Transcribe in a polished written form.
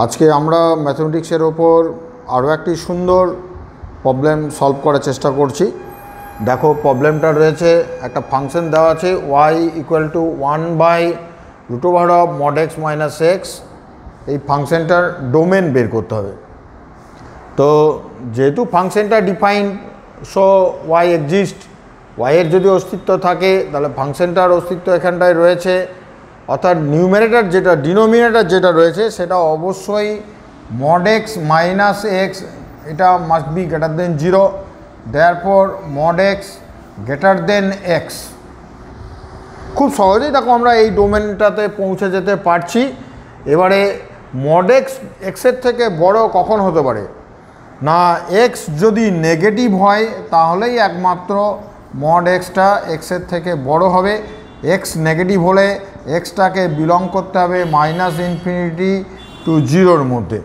আজকে আমরা ম্যাথমেটিক্সের ওপর আরও একটি সুন্দর প্রবলেম সলভ করার চেষ্টা করছি। দেখো প্রবলেমটা রয়েছে, একটা ফাংশন দেওয়া আছে y = 1/√mod x - x। এই ফাংশনটার ডোমেন বের করতে হবে। তো যেহেতু ফাংশনটা defined, so y exist, y এর যদি অস্তিত্ব থাকে তাহলে ফাংশনটার অস্তিত্ব এখানটায় রয়েছে, অর্থাৎ নিউমারেটর যেটা ডিনোমিনেটর যেটা রয়েছে সেটা অবশ্যই mod x - x, এটা must be greater than 0, therefore mod x greater than x। খুব সহজেই দেখো আমরা এই ডোমেনটাতে পৌঁছে যেতে পারছি। এবারে mod x এর থেকে বড় কখন হতে পারে না, x যদি নেগেটিভ হয় তাহলেই একমাত্র mod xটা x এর থেকে বড় হবে। x নেগেটিভ হলে xটাকে বিলং করতে হবে -∞ to 0 মধ্যে।